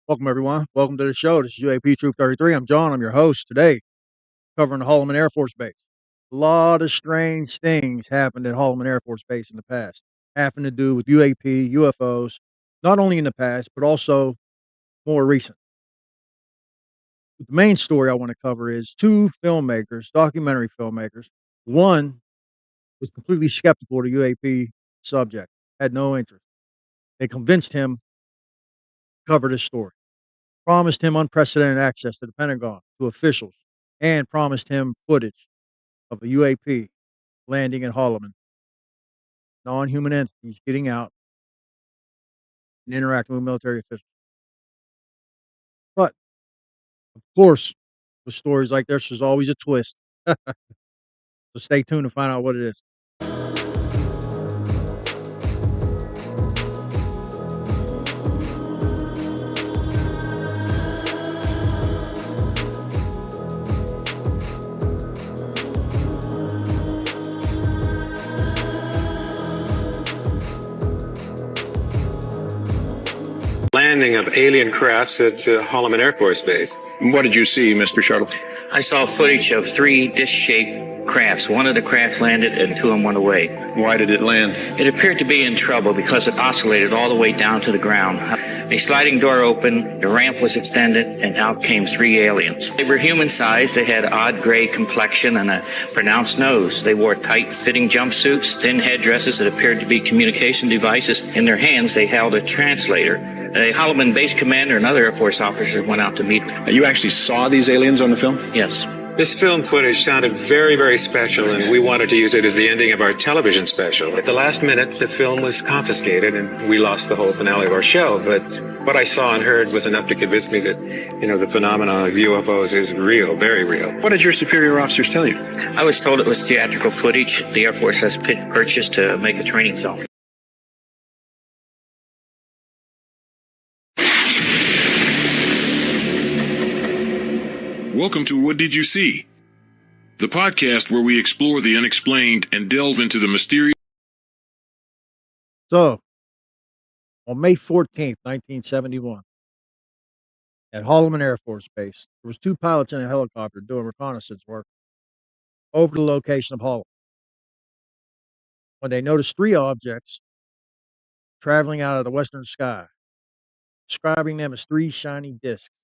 Welcome, everyone. Welcome to the show. This is UAP Truth 33. I'm John. I'm your host today, covering the Holloman Air Force Base. A lot of strange things happened at Holloman Air Force Base in the past, having to do with UAP, UFOs, not only in the past, but also more recent. The main story I want to cover is two filmmakers, documentary filmmakers. One was completely skeptical of the UAP subject, had no interest. They convinced him to cover this story, promised him unprecedented access to the Pentagon, to officials, and promised him footage of a UAP landing in Holloman, non-human entities getting out and interacting with military officials. But, of course, with stories like this, there's always a twist. So stay tuned to find out what it is. Landing of alien crafts at Holloman Air Force Base. What did you see, Mr. Shartle? I saw footage of three disc-shaped crafts. One of the crafts landed and two of them went away. Why did it land? It appeared to be in trouble because it oscillated all the way down to the ground. A sliding door opened, the ramp was extended, and out came three aliens. They were human-sized, they had odd gray complexion and a pronounced nose. They wore tight-fitting jumpsuits, thin headdresses that appeared to be communication devices. In their hands, they held a translator. A Holloman base commander and other Air Force officers went out to meet me. You actually saw these aliens on the film? Yes. This film footage sounded very, very special, and we wanted to use it as the ending of our television special. At the last minute, the film was confiscated, and we lost the whole finale of our show. But what I saw and heard was enough to convince me that, the phenomenon of UFOs is real, very real. What did your superior officers tell you? I was told it was theatrical footage the Air Force has purchased to make a training film. Welcome to What Did You See? The podcast where we explore the unexplained and delve into the mysterious. So, on May 14th, 1971, at Holloman Air Force Base, there was two pilots in a helicopter doing reconnaissance work over the location of Holloman, when they noticed three objects traveling out of the western sky, describing them as three shiny discs.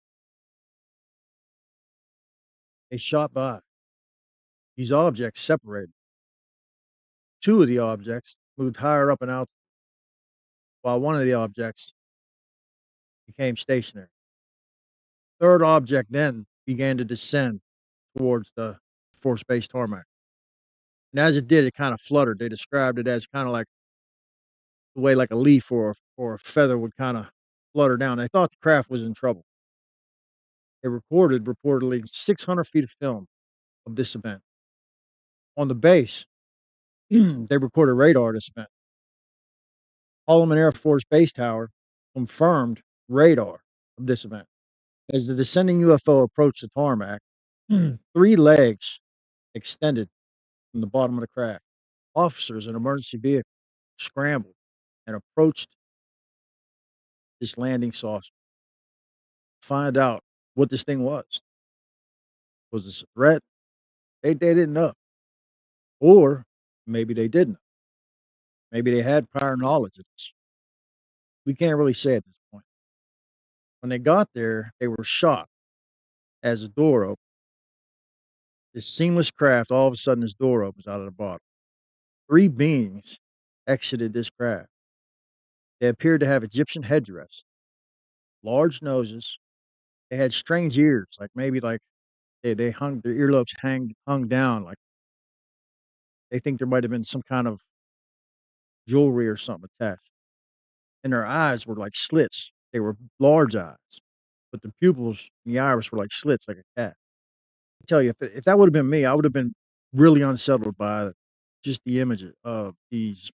They shot by. These objects separated. Two of the objects moved higher up in altitude, while one of the objects became stationary. The third object then began to descend towards the force base tarmac. And as it did, it kind of fluttered. They described it as kind of like the way like a leaf or a feather would kind of flutter down. They thought the craft was in trouble. They recorded reportedly 600 feet of film of this event. On the base, they recorded radar of this event. Holloman Air Force Base Tower confirmed radar of this event. As the descending UFO approached the tarmac, three legs extended from the bottom of the craft. Officers in emergency vehicles scrambled and approached this landing saucer to find out what this thing was. Was this a threat? They didn't know. Or maybe they didn't. Maybe they had prior knowledge of this. We can't really say at this point. When they got there, they were shocked as the door opened. This seamless craft, all of a sudden, this door opens out of the bottom. Three beings exited this craft. They appeared to have Egyptian headdress, large noses. They had strange ears, like maybe like they hung, their earlobes hung down, like they think there might have been some kind of jewelry or something attached. And their eyes were like slits. They were large eyes, but the pupils and the iris were like slits, like a cat. I tell you, if that would have been me, I would have been really unsettled by just the image of these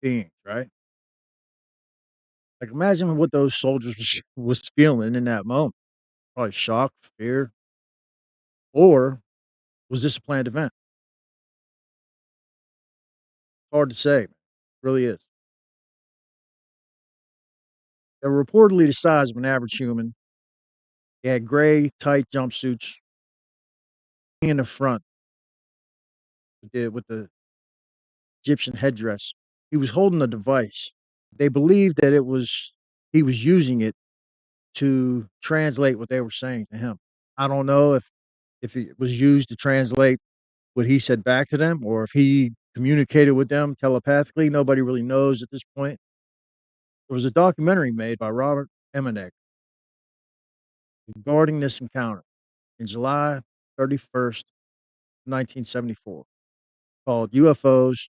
beings, right? Like, imagine what those soldiers was feeling in that moment. Probably shock, fear, or was this a planned event? Hard to say. It really is. They're reportedly the size of an average human, He had gray, tight jumpsuits in the front with the Egyptian headdress. He was holding a device. They believed that he was using it to translate what they were saying to him. I don't know if it was used to translate what he said back to them or if he communicated with them telepathically. Nobody really knows at this point. There was a documentary made by Robert Emmerich regarding this encounter in July 31st, 1974, called UFOs,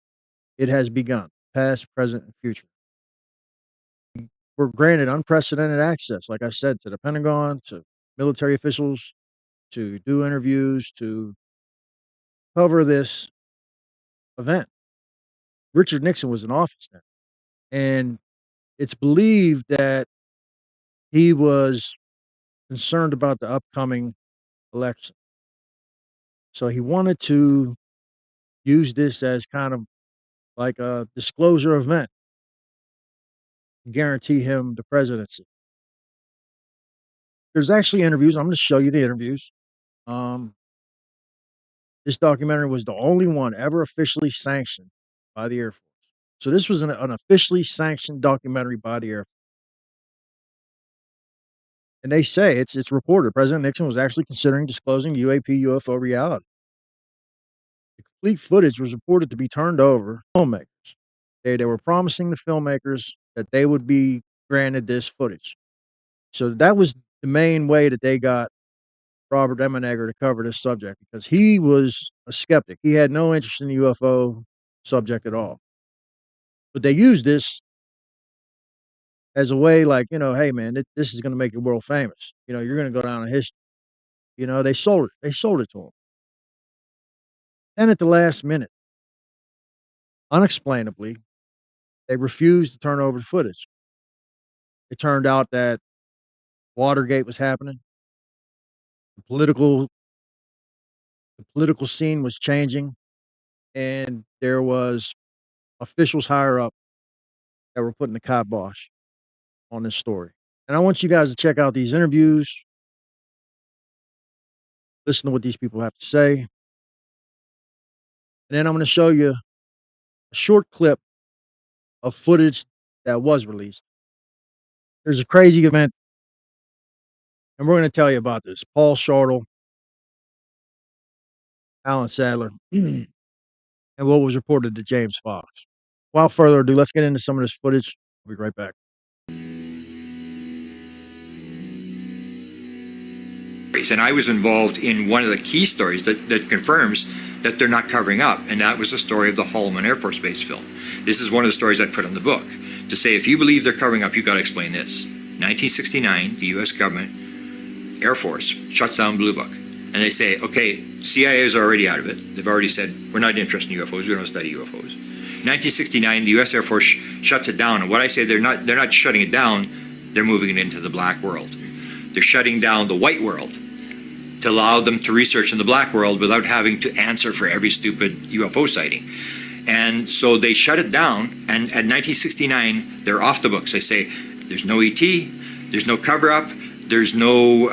It Has Begun, Past, Present, and Future. Were granted unprecedented access, like I said, to the Pentagon, to military officials, to do interviews, to cover this event. Richard Nixon was in office then, and it's believed that he was concerned about the upcoming election. So he wanted to use this as kind of like a disclosure event, guarantee him the presidency. There's actually interviews. I'm going to show you the interviews. This documentary was the only one ever officially sanctioned by the Air Force. So this was an officially sanctioned documentary by the Air Force. And they say it's reported President Nixon was actually considering disclosing UAP UFO reality. The complete footage was reported to be turned over to filmmakers. They were promising the filmmakers that they would be granted this footage. So that was the main way that they got Robert Emmenegger to cover this subject, because he was a skeptic. He had no interest in the UFO subject at all. But they used this as a way like, hey man, this is going to make you world famous. You're going to go down in history. They sold it. They sold it to him. Then at the last minute, unexplainably, they refused to turn over the footage. It turned out that Watergate was happening. The political scene was changing, and there was officials higher up that were putting the kibosh on this story. And I want you guys to check out these interviews, listen to what these people have to say. And then I'm going to show you a short clip of footage that was released. There's a crazy event, and we're going to tell you about this. Paul Shartle, Alan Sadler, and what was reported to James Fox. Without further ado, let's get into some of this footage. We'll be right back. And I was involved in one of the key stories that confirms that they're not covering up, and that was the story of the Holloman Air Force Base film. This is one of the stories I put in the book, to say if you believe they're covering up, you've got to explain this. 1969, the U.S. government, Air Force, shuts down Blue Book. And they say, okay, CIA is already out of it. They've already said, we're not interested in UFOs, we don't study UFOs. 1969, the U.S. Air Force shuts it down. And what I say, they're not shutting it down, they're moving it into the black world. They're shutting down the white world to allow them to research in the black world without having to answer for every stupid UFO sighting. And so they shut it down, and at 1969, they're off the books. They say, there's no ET, there's no cover-up, there's no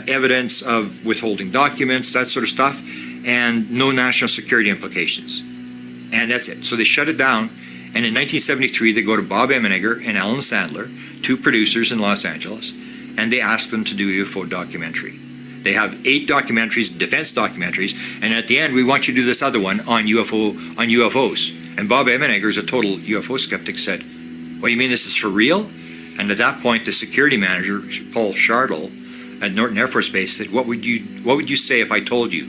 evidence of withholding documents, that sort of stuff, and no national security implications. And that's it. So they shut it down, and in 1973, they go to Bob Emmenegger and Alan Sadler, two producers in Los Angeles, and they ask them to do a UFO documentary. They have 8 documentaries, defense documentaries, and at the end, we want you to do this other one on UFOs. And Bob Emmenegger is a total UFO skeptic, said, what do you mean this is for real? And at that point, the security manager, Paul Shartle, at Norton Air Force Base said, what would you say if I told you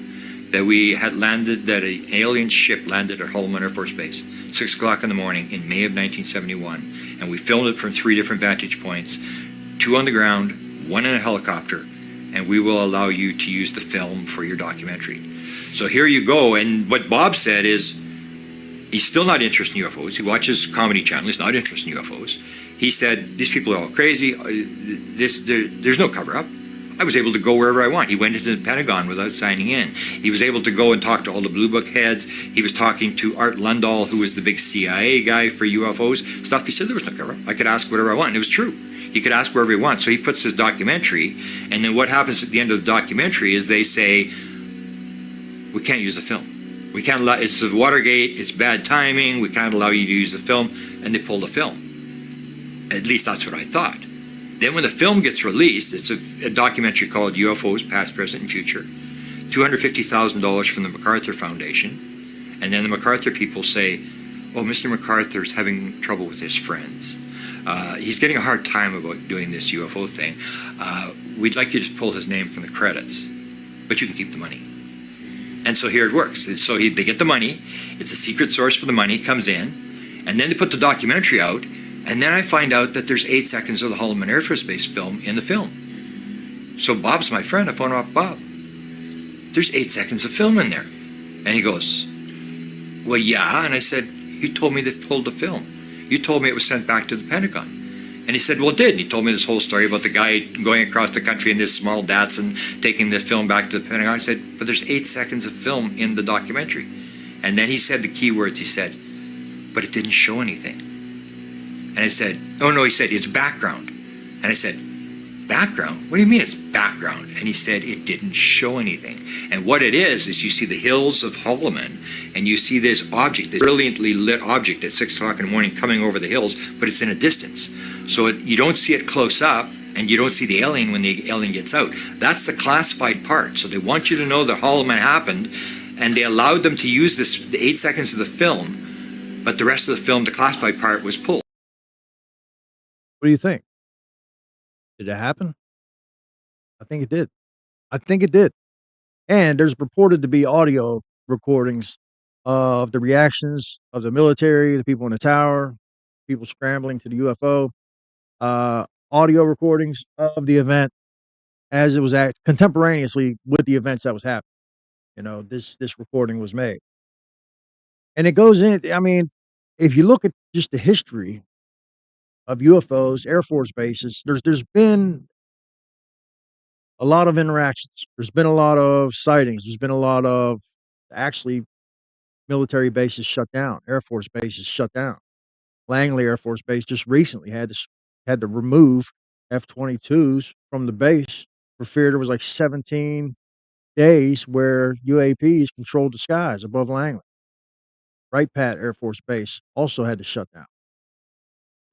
that we had landed, that an alien ship landed at Holloman Air Force Base, 6 o'clock in the morning in May of 1971, and we filmed it from 3 different vantage points, 2 on the ground, 1 in a helicopter, and we will allow you to use the film for your documentary. So here you go, and what Bob said is, he's still not interested in UFOs. He watches Comedy Channel, he's not interested in UFOs. He said, these people are all crazy, there's no cover-up. I was able to go wherever I want. He went into the Pentagon without signing in. He was able to go and talk to all the Blue Book heads. He was talking to Art Lundahl, who was the big CIA guy for UFOs stuff. He said there was no cover-up. I could ask whatever I want, and it was true. He could ask wherever he wants. So he puts his documentary, and then what happens at the end of the documentary is they say, we can't use the film. We can't allow, it's Watergate, it's bad timing, we can't allow you to use the film, and they pull the film. At least that's what I thought. Then when the film gets released, it's a documentary called UFOs, Past, Present, and Future, $250,000 from the MacArthur Foundation, and then the MacArthur people say, oh, Mr. MacArthur's having trouble with his friends. He's getting a hard time about doing this UFO thing. We'd like you to pull his name from the credits, but you can keep the money. And so here it works. So they get the money. It's a secret source for the money. It comes in, and then they put the documentary out, and then I find out that there's 8 seconds of the Holloman Air Force Base film in the film. So Bob's my friend. I phone up Bob. There's 8 seconds of film in there. And he goes, well, yeah. And I said, you told me they pulled the film. You told me it was sent back to the Pentagon. And he said, well, it did. And he told me this whole story about the guy going across the country in this small Datsun, taking the film back to the Pentagon. I said, but there's 8 seconds of film in the documentary. And then he said the key words. He said, but it didn't show anything. And I said, oh, no, he said, it's background. And I said, background? What do you mean it's background? And he said, it didn't show anything. And what it is you see the hills of Holloman, and you see this object, this brilliantly lit object at 6 o'clock in the morning coming over the hills, but it's in a distance. So you don't see it close up, and you don't see the alien when the alien gets out. That's the classified part. So they want you to know that Holloman happened, and they allowed them to use the 8 seconds of the film, but the rest of the film, the classified part, was pulled. What do you think? Did it happen? I think it did. I think it did. And there's reported to be audio recordings of the reactions of the military, the people in the tower, people scrambling to the UFO, audio recordings of the event as it was contemporaneously with the events that was happening. You know, this recording was made. And it goes in, I mean, if you look at just the history of UFOs, Air Force bases, there's been a lot of interactions. There's been a lot of sightings. There's been a lot of actually military bases shut down, Air Force bases shut down. Langley Air Force Base just recently had to remove F-22s from the base for fear there was like 17 days where UAPs controlled the skies above Langley. Wright Pat Air Force Base also had to shut down.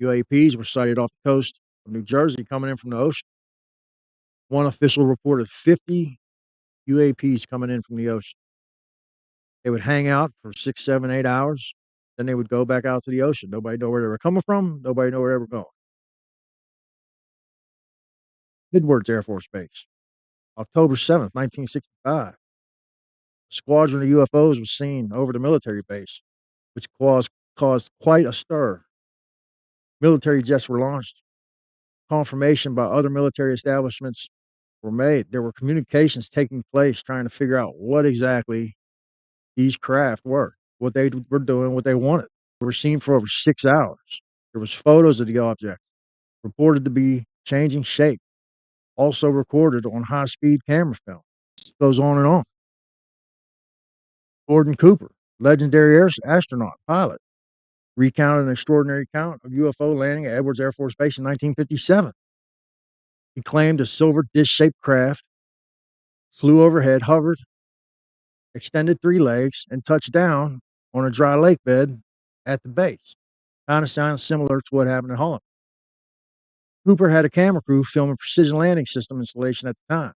UAPs were sighted off the coast of New Jersey coming in from the ocean. One official reported 50 UAPs coming in from the ocean. They would hang out for 6, 7, 8 hours. Then they would go back out to the ocean. Nobody knew where they were coming from. Nobody knew where they were going. Edwards Air Force Base, October 7th, 1965. A squadron of UFOs was seen over the military base, which caused quite a stir. Military jets were launched. Confirmation by other military establishments were made. There were communications taking place trying to figure out what exactly these craft were, what they were doing, what they wanted. They were seen for over 6 hours. There was photos of the object, reported to be changing shape, also recorded on high-speed camera film. It goes on and on. Gordon Cooper, legendary astronaut pilot, recounted an extraordinary account of UFO landing at Edwards Air Force Base in 1957. He claimed a silver dish-shaped craft flew overhead, hovered, extended 3 legs, and touched down on a dry lake bed at the base. Kind of sounds similar to what happened at Holloman. Cooper had a camera crew filming precision landing system installation at the time.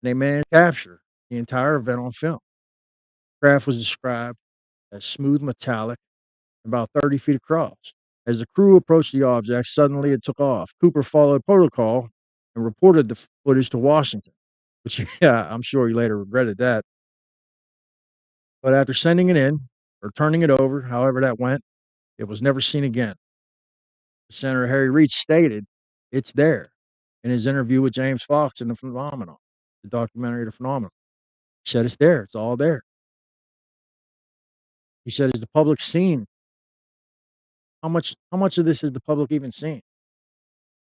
And they managed to capture the entire event on film. The craft was described as smooth metallic, about 30 feet across. As the crew approached the object, suddenly it took off. Cooper followed protocol and reported the footage to Washington, which, yeah, I'm sure he later regretted that. But after sending it in, or turning it over, however that went, it was never seen again. Senator Harry Reid stated, it's there, in his interview with James Fox in The Phenomenon, the documentary The Phenomenon. He said it's there, it's all there. He said, is the public seen? How much of this has the public even seen?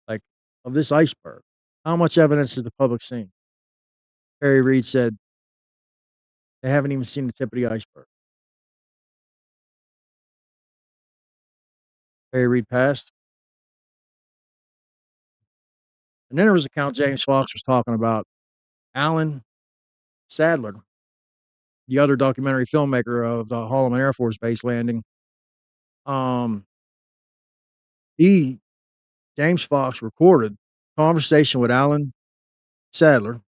Like, of this iceberg, how much evidence has the public seen? Harry Reid said, they haven't even seen the tip of the iceberg. Harry Reid passed. And then there was an account James Fox was talking about Alan Sadler, the other documentary filmmaker of the Holloman Air Force Base landing. James Fox recorded a conversation with Alan Sadler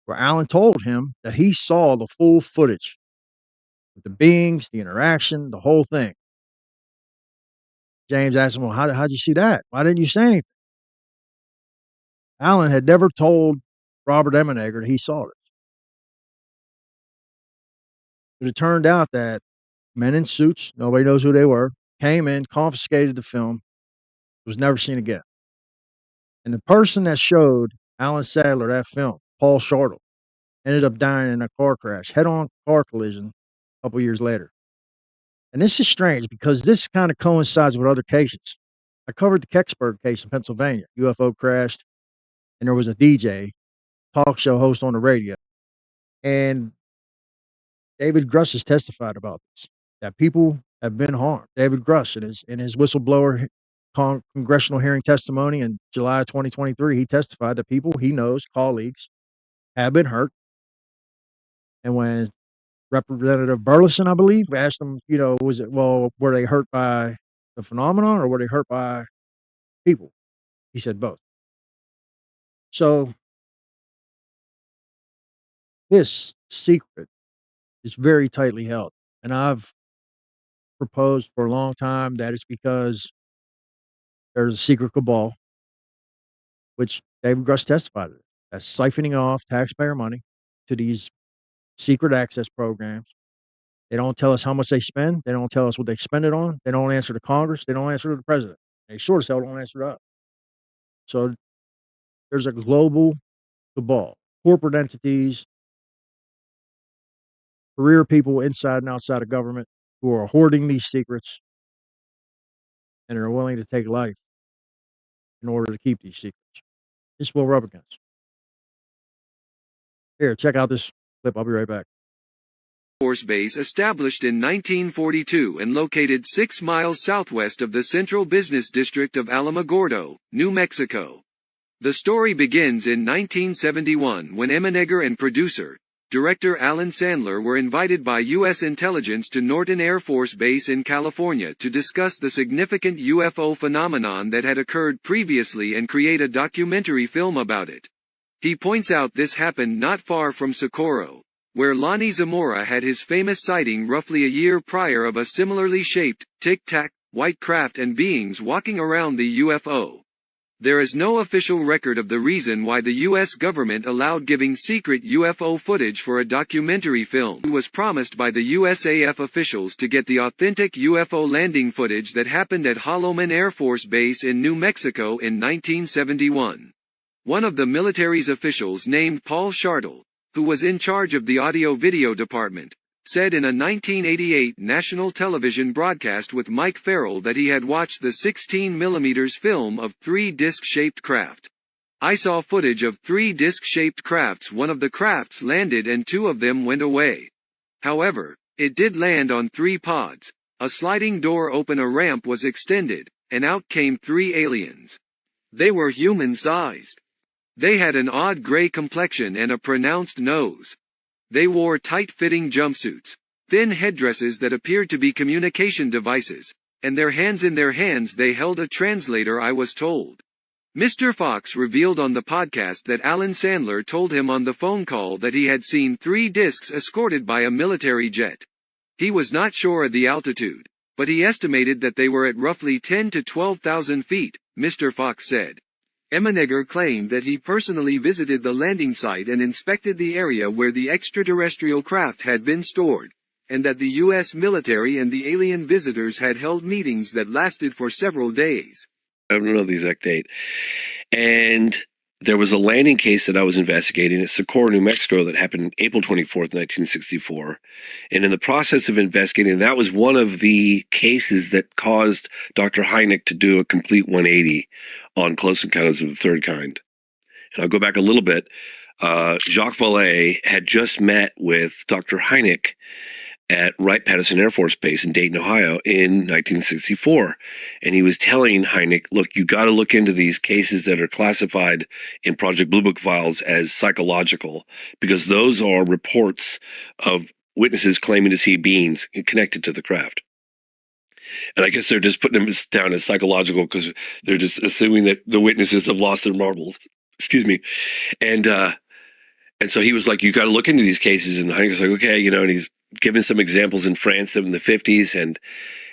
where Alan told him that he saw the full footage with the beings, the interaction, the whole thing. James asked him, well, how'd you see that? Why didn't you say anything? Alan had never told Robert Emenegger that he saw it. But it turned out that men in suits, nobody knows who they were, came in, confiscated the film, was never seen again. And the person that showed Alan Sadler that film, Paul Shartle, ended up dying in a car crash, head-on car collision a couple years later. And this is strange because this kind of coincides with other cases. I covered the Kecksburg case in Pennsylvania. UFO crashed, and there was a DJ, talk show host on the radio. And David Grusch has testified about this, that people have been harmed. David Grusch, in his whistleblower congressional hearing testimony in July 2023, he testified that people he knows, colleagues, have been hurt. And when Representative Burleson, I believe, asked them, were they hurt by the phenomenon or were they hurt by people? He said both. So this secret is very tightly held. And I've proposed for a long time that it's because there's a secret cabal, which David Grusch testified to, that's siphoning off taxpayer money to these secret access programs. They don't tell us how much they spend. They don't tell us what they spend it on. They don't answer to Congress. They don't answer to the president. They sure as hell don't answer to us. So there's a global cabal, corporate entities, career people inside and outside of government who are hoarding these secrets and are willing to take life in order to keep these secrets. This is what we're up against. Here, check out this clip. I'll be right back. Force Base established in 1942 and located 6 miles southwest of the central business district of Alamogordo, New Mexico. The story begins in 1971 when Emenegger and producer, director Alan Sandler were invited by U.S. intelligence to Norton Air Force Base in California to discuss the significant UFO phenomenon that had occurred previously and create a documentary film about it. He points out this happened not far from Socorro, where Lonnie Zamora had his famous sighting roughly a year prior of a similarly shaped, tic-tac, white craft and beings walking around the UFO. There is no official record of the reason why the U.S. government allowed giving secret UFO footage for a documentary film. It was promised by the USAF officials to get the authentic UFO landing footage that happened at Holloman Air Force Base in New Mexico in 1971. One of the military's officials named Paul Shartle, who was in charge of the audio-video department, said in a 1988 national television broadcast with Mike Farrell that he had watched the 16mm film of 3 disc-shaped craft. I saw footage of 3 disc-shaped crafts. One of the crafts landed and 2 of them went away. However, it did land on 3 pods. A sliding door opened, a ramp was extended, and out came 3 aliens. They were human-sized. They had an odd gray complexion and a pronounced nose. They wore tight-fitting jumpsuits, thin headdresses that appeared to be communication devices, and in their hands they held a translator, I was told. Mr. Fox revealed on the podcast that Alan Sandler told him on the phone call that he had seen 3 discs escorted by a military jet. He was not sure of the altitude, but he estimated that they were at roughly 10 to 12,000 feet, Mr. Fox said. Emenegger claimed that he personally visited the landing site and inspected the area where the extraterrestrial craft had been stored, and that the U.S. military and the alien visitors had held meetings that lasted for several days. I don't know the exact date. And there was a landing case that I was investigating at Socorro, New Mexico that happened April 24th, 1964. And in the process of investigating, that was one of the cases that caused Dr. Hynek to do a complete 180 on Close Encounters of the Third Kind. And I'll go back a little bit. Jacques Vallée had just met with Dr. Hynek at Wright-Patterson Air Force Base in Dayton, Ohio in 1964. And he was telling Hynek, look, you got to look into these cases that are classified in Project Blue Book files as psychological, because those are reports of witnesses claiming to see beings connected to the craft. And I guess they're just putting them down as psychological because they're just assuming that the witnesses have lost their marbles. Excuse me. And so he was like, you got to look into these cases. And Hynek's like, okay, you know, and he's given some examples in France in the 50s.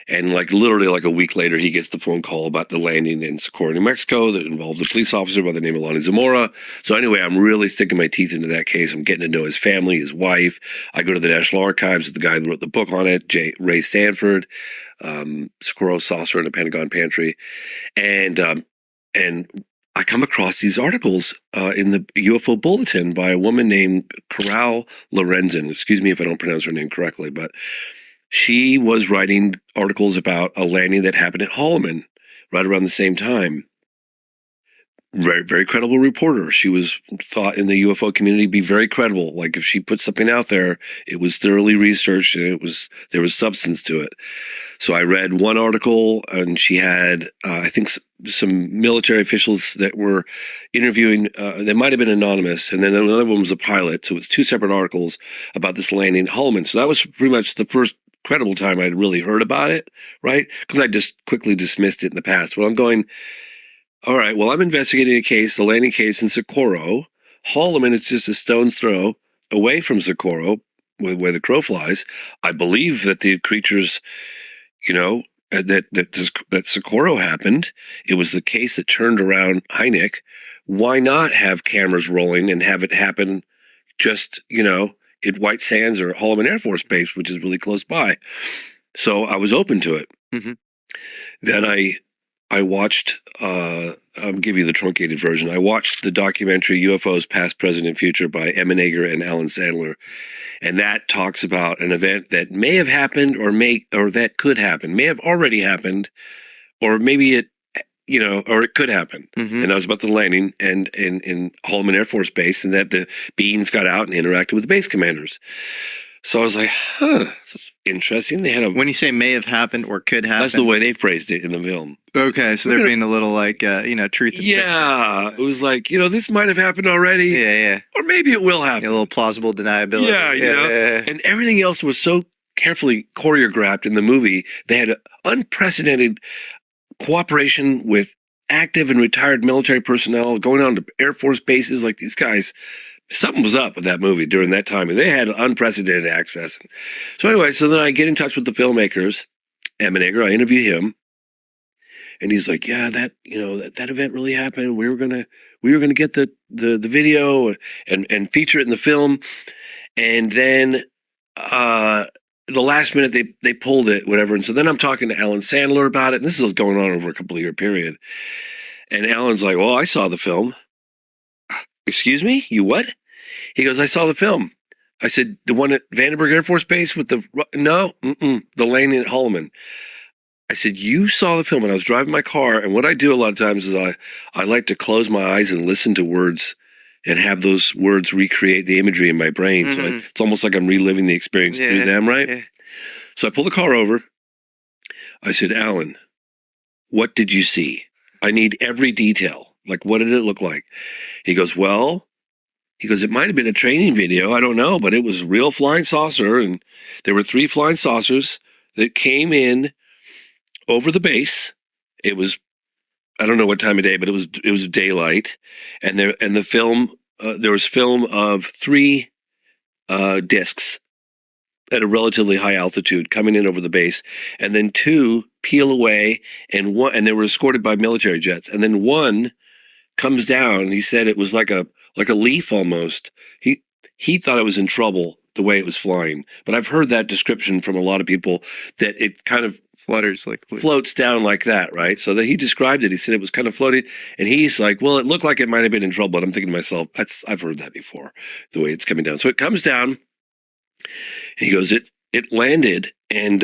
And like literally like a week later, he gets the phone call about the landing in Socorro, New Mexico that involved a police officer by the name of Lonnie Zamora. So anyway, I'm really sticking my teeth into that case. I'm getting to know his family, his wife. I go to the National Archives with the guy that wrote the book on it, Ray Sanford, Socorro Saucer in a Pentagon Pantry. And I come across these articles in the UFO Bulletin by a woman named Coral Lorenzen. Excuse me if I don't pronounce her name correctly, but she was writing articles about a landing that happened at Holloman right around the same time. Very, very credible reporter. She was thought in the UFO community to be very credible. Like if she put something out there, it was thoroughly researched and there was substance to it. So I read one article and she had, I think some military officials that were interviewing, they might've been anonymous. And then another one was a pilot. So it's two separate articles about this landing at Holloman. So that was pretty much the first credible time I'd really heard about it, right? Because I just quickly dismissed it in the past. Well, I'm going, all right, well, I'm investigating a case, the landing case in Socorro. Holloman is just a stone's throw away from Socorro, where the crow flies. I believe that the creatures, you know, that Socorro happened. It was the case that turned around Hynek. Why not have cameras rolling and have it happen just, you know, at White Sands or Holloman Air Force Base, which is really close by. So I was open to it. Mm-hmm. Then I watched, I'll give you the truncated version. I watched the documentary UFOs Past, Present, and Future by Emma Nager and Alan Sandler. And that talks about an event that may have happened or that could happen, may have already happened, or maybe it, you know, or it could happen. Mm-hmm. And that was about the landing in Holloman Air Force Base, and that the beings got out and interacted with the base commanders. So I was like, this is interesting. They had when you say may have happened or could happen. That's the way they phrased it in the film. Okay, so they're being a little like, you know, truth. Yeah, it was like, you know, this might have happened already. Yeah. Or maybe it will happen. A little plausible deniability. Yeah, you know. Yeah. And everything else was so carefully choreographed in the movie. They had unprecedented cooperation with active and retired military personnel going on to Air Force bases. Like these guys, something was up with that movie during that time, and they had unprecedented access. So anyway, so then I get in touch with the filmmakers, Emma Nager. I interviewed him, and he's like, "Yeah, that event really happened. We were gonna get the video and feature it in the film, and then the last minute they pulled it, whatever." And so then I'm talking to Alan Sandler about it, and this is going on over a couple of year period. And Alan's like, "Well, I saw the film." "Excuse me? You what?" He goes, "I saw the film." I said, "The one at Vandenberg Air Force Base with the..." "No, the landing at Holloman." I said, "You saw the film." And I was driving my car, and what I do a lot of times is I like to close my eyes and listen to words and have those words recreate the imagery in my brain. Mm-hmm. So it's almost like I'm reliving the experience through them, right? Yeah. So I pull the car over. I said, "Alan, what did you see? I need every detail. Like, what did it look like?" He goes, "It might have been a training video. I don't know, but it was a real flying saucer. And there were 3 flying saucers that came in over the base. It was, I don't know what time of day, but it was daylight. And the film, there was film of 3 discs at a relatively high altitude coming in over the base, and then 2 peel away, and they were escorted by military jets, and then 1 comes down." He said it was like a leaf almost. He thought it was in trouble the way it was flying, but I've heard that description from a lot of people that it kind of floats down like that, right? So that he described it. He said it was kind of floating, and he's like, "Well, it looked like it might have been in trouble." But I'm thinking to myself, I've heard that before, the way it's coming down. So it comes down. He goes, it landed, and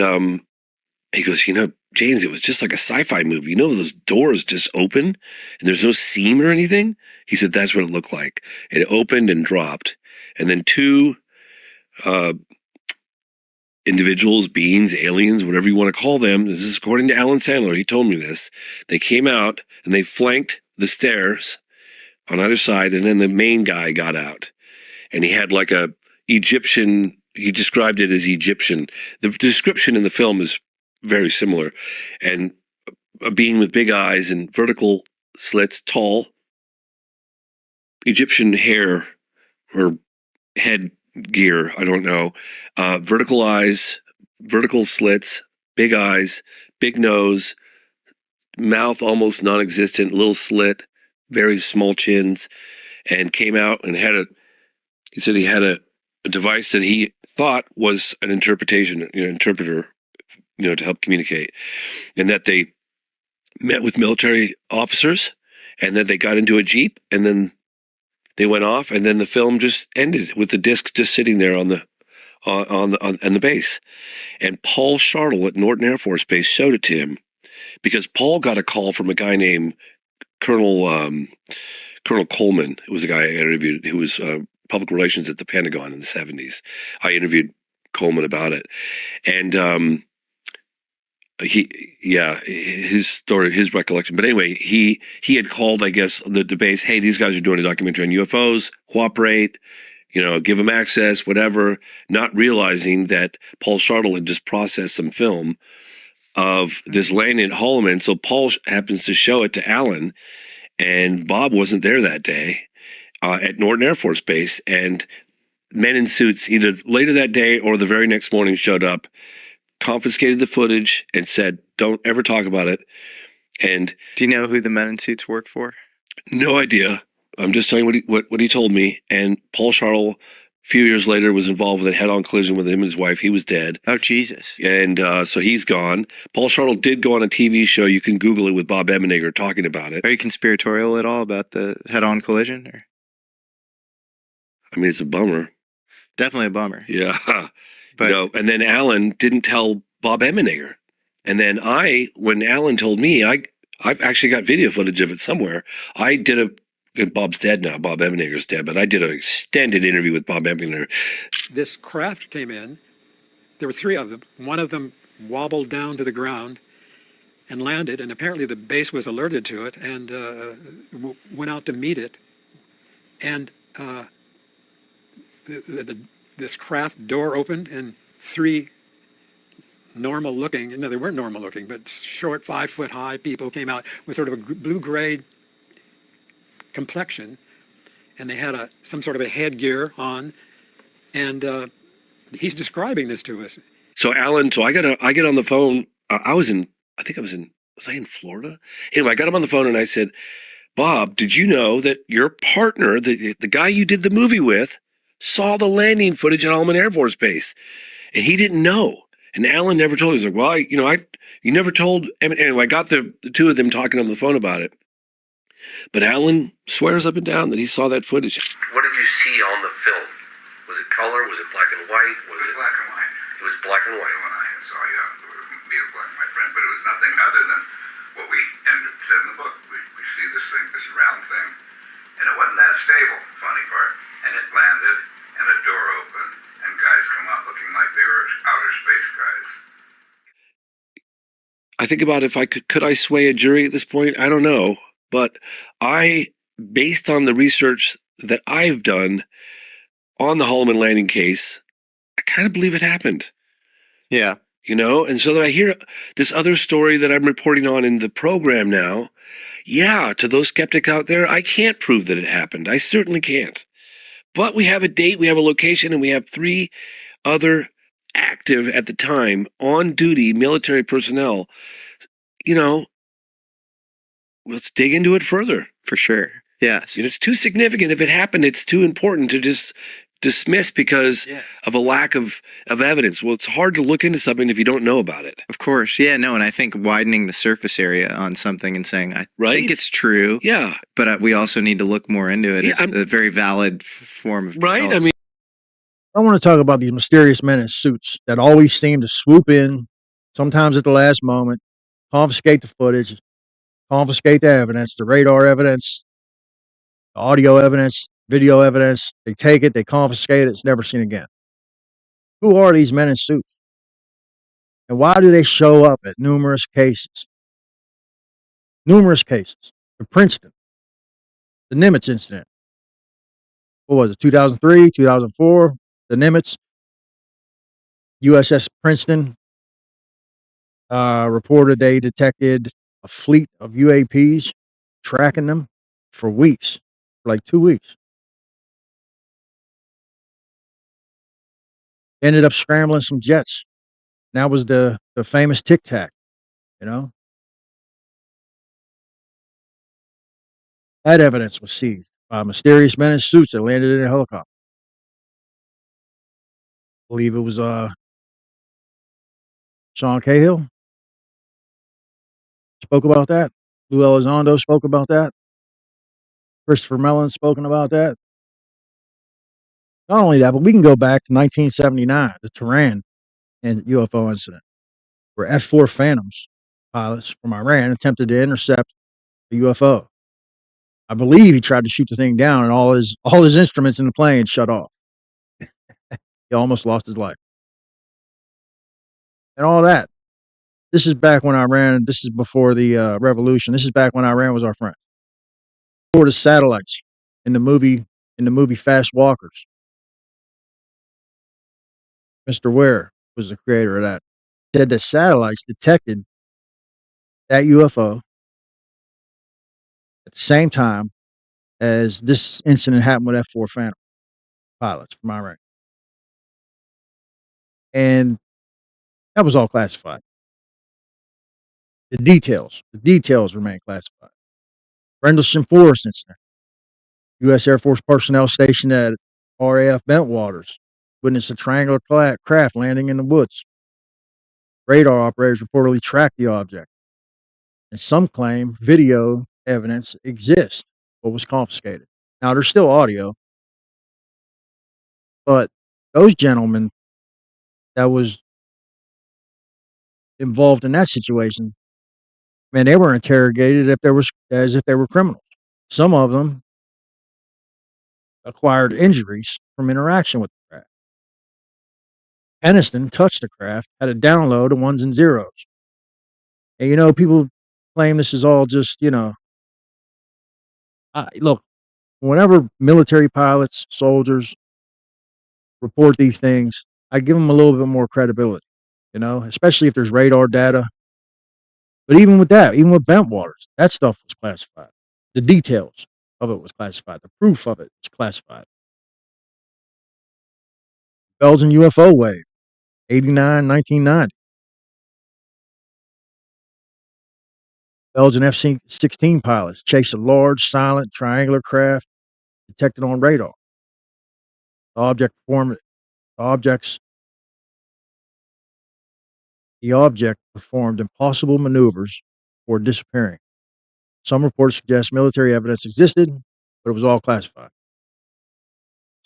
he goes, "You know, James, it was just like a sci-fi movie. You know, those doors just open and there's no seam or anything?" He said, "That's what it looked like. It opened and dropped. And then 2 individuals, beings, aliens, whatever you want to call them. This is according to Alan Sandler. He told me this. They came out and they flanked the stairs on either side, and then the main guy got out. And he had like a Egyptian, he described it as Egyptian. The description in the film is very similar. And a being with big eyes and vertical slits, tall, Egyptian hair or head gear, I don't know. Vertical eyes, vertical slits, big eyes, big nose, mouth almost non-existent, little slit, very small chins, and came out and he said he had a device that he thought was an interpreter, to help communicate, and that they met with military officers, and then they got into a Jeep, and then they went off, and then the film just ended with the disc just sitting there on the base. And Paul Shartle at Norton Air Force Base showed it to him because Paul got a call from a guy named Colonel Coleman. It was a guy I interviewed who was public relations at the Pentagon in the 70s. I interviewed Coleman about it, and his story, his recollection. But anyway, he had called, I guess, the base. Hey, these guys are doing a documentary on UFOs. Cooperate, give them access, whatever. Not realizing that Paul Shartle had just processed some film of this landing at Holloman. So Paul happens to show it to Alan, and Bob wasn't there that day at Norton Air Force Base. And men in suits either later that day or the very next morning showed up, confiscated the footage, and said, "Don't ever talk about it." And do you know who the men in suits work for? No idea. I'm just telling you what he told me. And Paul Shartle, a few years later, was involved with a head-on collision with him and his wife. He was dead. Oh, Jesus. And so he's gone. Paul Shartle did go on a TV show. You can Google it, with Bob Emenegger talking about it. Are you conspiratorial at all about the head-on collision? Or? I mean, it's a bummer. Definitely a bummer. Yeah. But, and then Alan didn't tell Bob Emenegger. And then when Alan told me, I've actually got video footage of it somewhere. I did and Bob's dead now. Bob Emenegger's dead, but I did an extended interview with Bob Emenegger. This craft came in. There were three of them. One of them wobbled down to the ground and landed, and apparently the base was alerted to it and went out to meet it. And this craft door opened, and three normal-looking, no, they weren't normal-looking, but short, 5-foot-high people came out with sort of a blue-gray complexion, and they had some sort of a headgear on, and he's describing this to us. So Alan, I get on the phone. Was I in Florida? Anyway, I got him on the phone and I said, "Bob, did you know that your partner, the guy you did the movie with, saw the landing footage at Holloman Air Force Base?" And he didn't know. And Alan never told. He's like, "Well, you never told." Anyway, I got the two of them talking on the phone about it. But Alan swears up and down that he saw that footage. What did you see on the film? Was it color? Was it black and white? Was it black and white? It was black and white. When I saw you, it was beautiful, black and white print, but it was nothing other than what we said in the book. We see this thing, this round thing, and it wasn't that stable, funny part. And it landed, and a door opened, and guys come out looking like they were outer space guys. I think about if I could I sway a jury at this point? I don't know. But based on the research that I've done on the Holloman landing case, I kind of believe it happened. Yeah. And so that I hear this other story that I'm reporting on in the program now. Yeah, to those skeptics out there, I can't prove that it happened. I certainly can't. But we have a date, we have a location, and we have three other active at the time, on duty military personnel. Let's dig into it further. For sure. Yes. It's too significant. If it happened, it's too important to just dismiss because of a lack of evidence. Well, it's hard to look into something if you don't know about it. Of course. Yeah, no, and I think widening the surface area on something and saying, I think it's true. Yeah. But we also need to look more into it. It's a very valid form of analysis. I mean, I want to talk about these mysterious men in suits that always seem to swoop in, sometimes at the last moment, confiscate the footage, confiscate the evidence, the radar evidence, the audio evidence, video evidence. They take it, they confiscate it, it's never seen again. Who are these men in suits? And why do they show up at numerous cases? Numerous cases. In Princeton, the Nimitz incident. What was it, 2003, 2004? The Nimitz, USS Princeton, reported they detected a fleet of UAPs tracking them for weeks, for like 2 weeks. Ended up scrambling some jets. And that was the famous Tic Tac, you know? That evidence was seized by mysterious men in suits that landed in a helicopter. I believe it was Sean Cahill spoke about that. Lou Elizondo spoke about that. Christopher Mellon spoken about that. Not only that, but we can go back to 1979, the Tehran and UFO incident, where F-4 Phantoms pilots from Iran attempted to intercept the UFO. I believe he tried to shoot the thing down, and all his instruments in the plane shut off. He almost lost his life. And all that. This is back when Iran. This is before the revolution. This is back when Iran was our friend. Before the satellites in the movie Fast Walkers. Mr. Ware was the creator of that. Said that satellites detected that UFO at the same time as this incident happened with F-4 Phantom pilots from Iran. And that was all classified. The details remain classified. Rendlesham Forest incident. U.S. Air Force personnel stationed at RAF Bentwaters witnessed a triangular craft landing in the woods. Radar operators reportedly tracked the object. And some claim video evidence exists, but was confiscated. Now, there's still audio, but those gentlemen that was involved in that situation, man, they were interrogated as if they were criminals. Some of them acquired injuries from interaction with the craft. Aniston touched the craft, had a download of ones and zeros. And, people claim this is all just, look, whenever military pilots, soldiers report these things, I give them a little bit more credibility, especially if there's radar data. But even with that, even with Bentwaters, that stuff was classified. The details of it was classified. The proof of it was classified. Belgian UFO wave, 89, 1990. Belgian F-16 pilots chased a large, silent, triangular craft detected on radar. The object performed impossible maneuvers before disappearing. Some reports suggest military evidence existed, but it was all classified.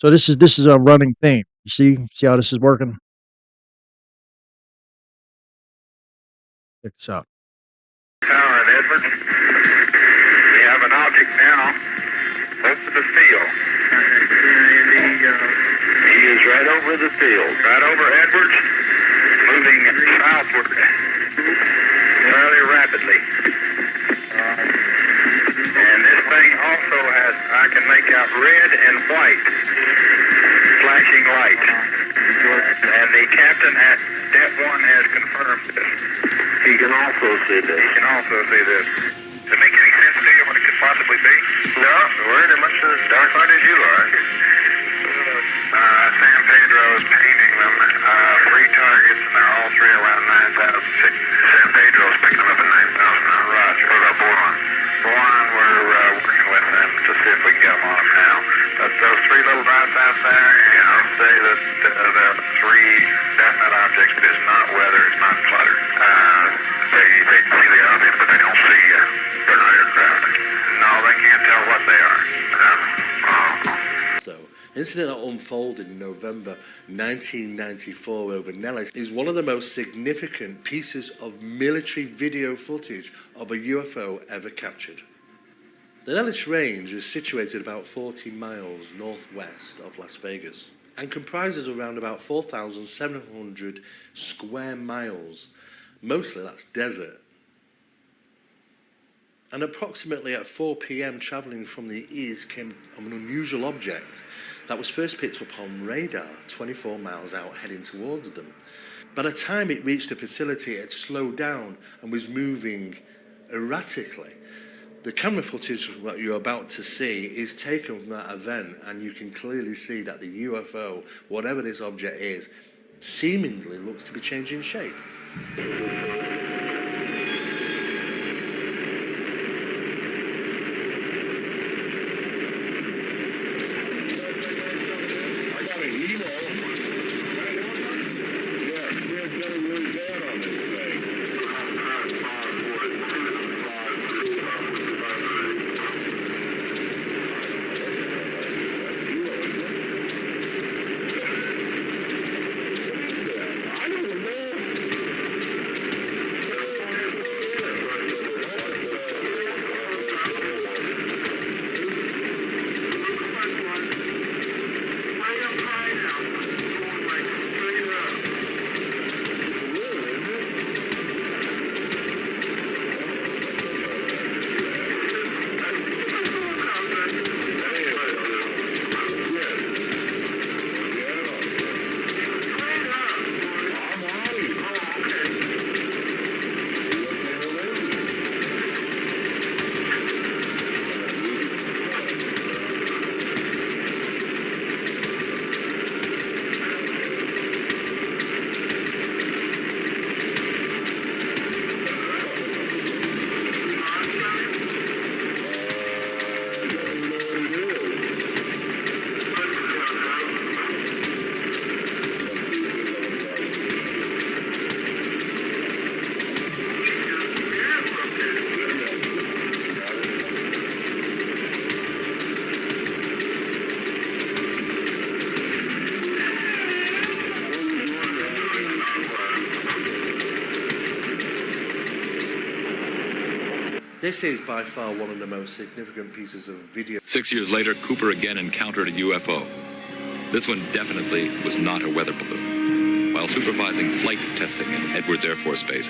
So this is a running theme. You see how this is working? Check this out. Tower at Edwards. We have an object now close to the field. He is right over the field, right over Edwards, moving southward fairly rapidly. And this thing also has, I can make out red and white flashing light. And the captain at Depth 1 has confirmed this. He can also see this. Does it make any sense to you what it could possibly be? No, we're in much as dark light as you are. San Pedro is painting them 3 targets, and they're all 3 around 9,000. San Pedro is picking them up at 9,000. Roger. What about Boron? Boron, we're working with them to see if we can get them on them now. But those 3 little dots out there, I'll say that the 3 definite objects, it is not weather, it's not clutter. They see the objects, but they don't see, they're not aircraft. No, they can't tell what they are. The incident that unfolded in November 1994 over Nellis is one of the most significant pieces of military video footage of a UFO ever captured. The Nellis Range is situated about 40 miles northwest of Las Vegas. and comprises around about 4,700 square miles. Mostly that's desert. And approximately at 4 p.m. travelling from the east came an unusual object that was first picked up on radar 24 miles out heading towards them. By the time it reached the facility, it had slowed down and was moving erratically. The camera footage that you're about to see is taken from that event, and you can clearly see that the UFO, whatever this object is, seemingly looks to be changing shape. This is by far one of the most significant pieces of video. 6 years later, Cooper again encountered a UFO. This one definitely was not a weather balloon. While supervising flight testing in Edwards Air Force Base,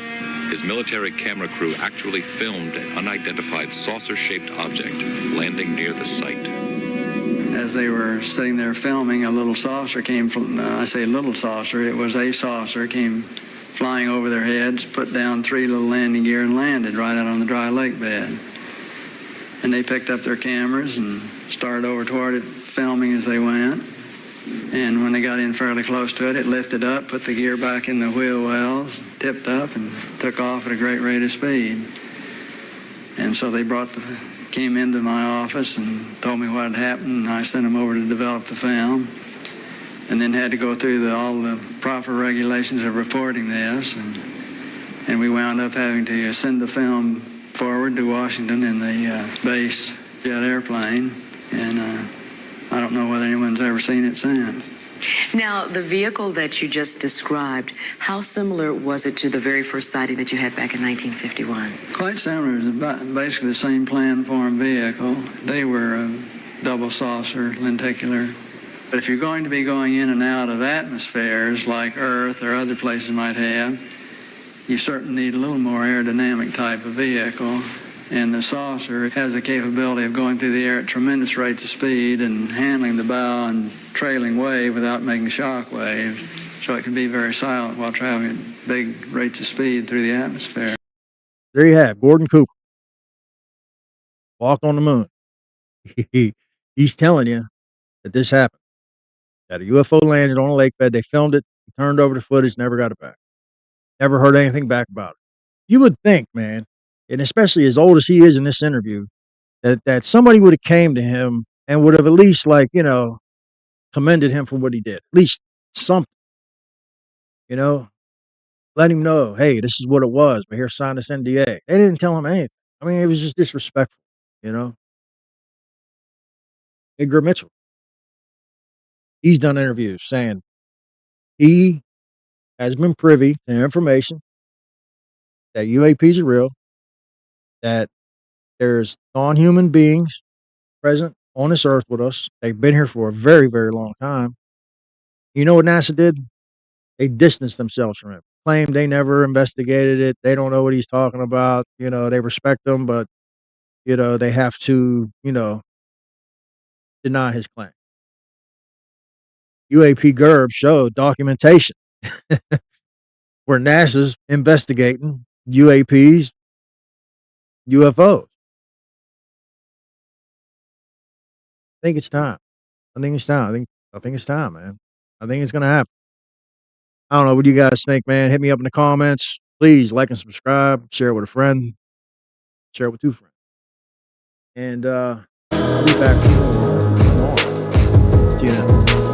his military camera crew actually filmed an unidentified saucer-shaped object landing near the site. As they were sitting there filming, a little saucer came from, I say little saucer, it was a saucer, came flying over their heads, put down 3 little landing gear and landed right out on the dry lake bed. And they picked up their cameras and started over toward it, filming as they went. And when they got in fairly close to it, it lifted up, put the gear back in the wheel wells, tipped up, and took off at a great rate of speed. And so they came into my office and told me what had happened, and I sent them over to develop the film. And then had to go through all the proper regulations of reporting this, and we wound up having to send the film forward to Washington in the base jet airplane, and I don't know whether anyone's ever seen it since. Now, the vehicle that you just described, how similar was it to the very first sighting that you had back in 1951? Quite similar. It was basically the same plan-form vehicle. They were double saucer, lenticular. But if you're going to be going in and out of atmospheres like Earth or other places might have, you certainly need a little more aerodynamic type of vehicle. And the saucer has the capability of going through the air at tremendous rates of speed and handling the bow and trailing wave without making shock waves. So it can be very silent while traveling at big rates of speed through the atmosphere. There you have Gordon Cooper. Walked on the moon. He's telling you that this happened. That a UFO landed on a lake bed. They filmed it, turned over the footage, never got it back. Never heard anything back about it. You would think, man, and especially as old as he is in this interview, that somebody would have came to him and would have at least, like, commended him for what he did. At least something. Let him know, hey, this is what it was, but here, sign this NDA. They didn't tell him anything. I mean, it was just disrespectful, Edgar Mitchell. He's done interviews saying he has been privy to information that UAPs are real, that there's non-human beings present on this earth with us. They've been here for a very, very long time. You know what NASA did? They distanced themselves from it. Claimed they never investigated it. They don't know what he's talking about. You know, they respect him, but, you know, they have to, you know, deny his claim. UAP GURB showed documentation where NASA's investigating UAPs, UFOs. I think it's time. I think it's time. I think it's time, man. I think it's gonna happen. I don't know what you guys think, man. Hit me up in the comments. Please like and subscribe. Share it with a friend. Share it with 2 friends. And I'll be back tomorrow. See you then.